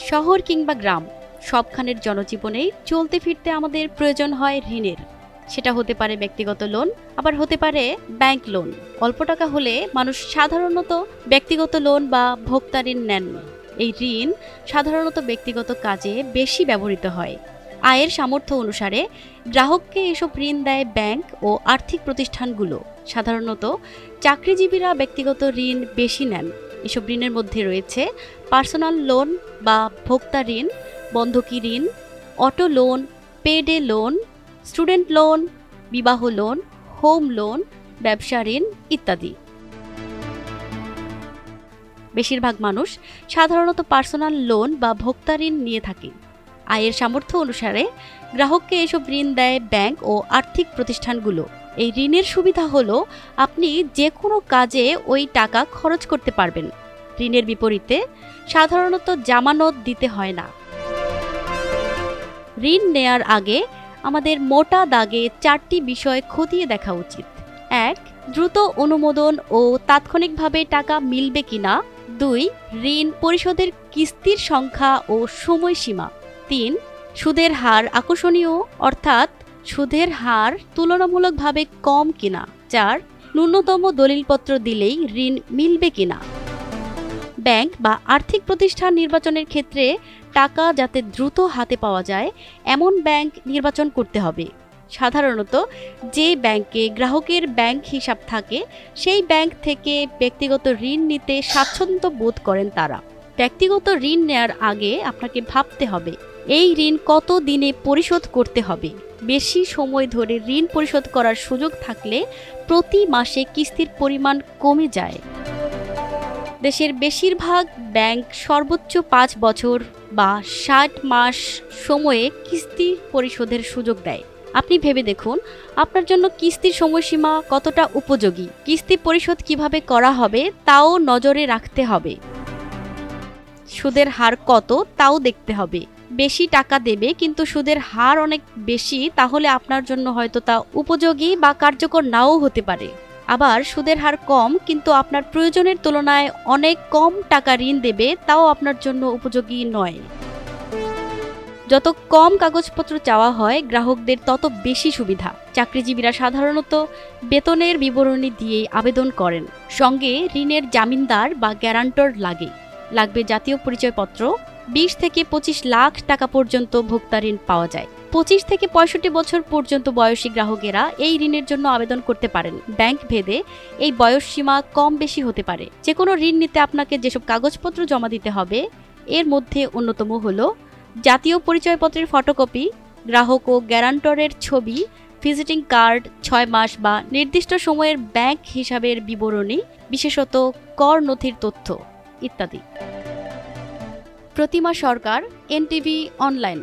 শহর কিংবা গ্রাম সবখানের জনজীবনেই চলতে ফিরতে আমাদের প্রয়োজন হয় ঋণের। সেটা হতে পারে ব্যক্তিগত লোন, আবার হতে পারে ব্যাংক লোন। অল্প টাকা হলে মানুষ সাধারণত ব্যক্তিগত লোন বা ভোক্তা ঋণ নেন। এই ঋণ সাধারণত ব্যক্তিগত কাজে বেশি ব্যবহৃত হয়। আয়ের সামর্থ্য অনুসারে গ্রাহককে এসব ঋণ দেয় ব্যাংক ও আর্থিক প্রতিষ্ঠানগুলো। সাধারণত চাকরিজীবীরা ব্যক্তিগত ঋণ বেশি নেন। এসব ঋণের মধ্যে রয়েছে পার্সোনাল লোন বা ভোক্তা ঋণ, বন্ধকি ঋণ, auto loan, payday loan, student loan, বিবাহ লোন, হোম লোন, ব্যবসা ঋণ ইত্যাদি। বেশিরভাগ মানুষ সাধারণত পার্সোনাল লোন বা ভোক্তা ঋণ নিয়ে থাকে। আয়ের সামর্থ্য অনুসারে গ্রাহককে এসব ঋণ দেয় ব্যাংক ও আর্থিক প্রতিষ্ঠানগুলো। এই ঋণের সুবিধা হলো আপনি যে কোনো কাজে ওই টাকা খরচ করতে পারবেন। ঋণের বিপরীতে সাধারণত জামানত দিতে হয় না। ঋণ নেয়ার আগে আমাদের মোটা দাগে 4টি বিষয় খতিয়ে দেখা উচিত। 1. দ্রুত অনুমোদন ও তাৎক্ষণিকভাবে টাকা মিলবে কিনা। 2. ঋণ পরিশোধের কিস্তির সংখ্যা ও সময়সীমা। 3. সুদের হার আকর্ষণীয়, অর্থাৎ সুদের হার তুলনামূলকভাবে কম কিনা। 4. ন্যূনতম দলিলপত্র দিলেই ঋণ মিলবে কিনা। ব্যাংক বা আর্থিক প্রতিষ্ঠান নির্বাচনের ক্ষেত্রে টাকা যাতে দ্রুত হাতে পাওয়া যায় এমন ব্যাংক নির্বাচন করতে হবে। সাধারণত যে ব্যাংকে গ্রাহকের ব্যাংক হিসাব থাকে সেই ব্যাংক থেকে ব্যক্তিগত ঋণ নিতে স্বাচ্ছন্দ্য বোধ করেন তারা। ব্যক্তিগত ঋণ নেয়ার আগে আপনাকে ভাবতে হবে এই ঋণ কত দিনে পরিশোধ করতে হবে। বেশি সময় ধরে ঋণ পরিশোধ করার সুযোগ থাকলে প্রতি মাসে কিস্তির পরিমাণ কমে যায়। দেশের বেশিরভাগ ব্যাংক সর্বোচ্চ 5 বছর বা 60 মাস সময়ে কিস্তি পরিশোধের সুযোগ দেয়। আপনি ভেবে দেখুন আপনার জন্য কিস্তির সময়সীমা কতটা উপযোগী। কিস্তি পরিশোধ কিভাবে করা হবে তাও নজরে রাখতে হবে। সুদের হার কত তাও দেখতে হবে। বেশি টাকা দেবে কিন্তু সুদের হার অনেক বেশি, তাহলে আপনার জন্য হয়তো তা উপযোগী বা কার্যকর নাও হতে পারে। আবার সুদের হার কম কিন্তু আপনার প্রয়োজনের তুলনায় অনেক কম টাকা ঋণ দেবে, তাও আপনার জন্য উপযোগী নয়। যত কম কাগজপত্র চাওয়া হয় গ্রাহকদের তত বেশি সুবিধা। চাকরিজীবীরা সাধারণত বেতনের বিবরণী দিয়ে আবেদন করেন। সঙ্গে ঋণের জামিনদার বা গ্যারান্টর লাগবে জাতীয় পরিচয়পত্র। 20 থেকে 25 লাখ টাকা পর্যন্ত ভোক্তা ঋণ পাওয়া যায়। 25 থেকে 65 বছর পর্যন্ত বয়সী গ্রাহকেরা এই ঋণের জন্য আবেদন করতে পারেন। ব্যাংক ভেদে এই বয়স সীমা কম বেশি হতে পারে। যে কোনো ঋণ নিতে আপনাকে যেসব কাগজপত্র জমা দিতে হবে এর মধ্যে অন্যতম হলো জাতীয় পরিচয়পত্রের ফটোকপি, গ্রাহক ও গ্যারান্টরের ছবি, ভিজিটিং কার্ড, 6 মাস বা নির্দিষ্ট সময়ের ব্যাংক হিসাবের বিবরণী, বিশেষত কর নথির তথ্য ইত্যাদি। প্রতিমা সরকার, NTV অনলাইন।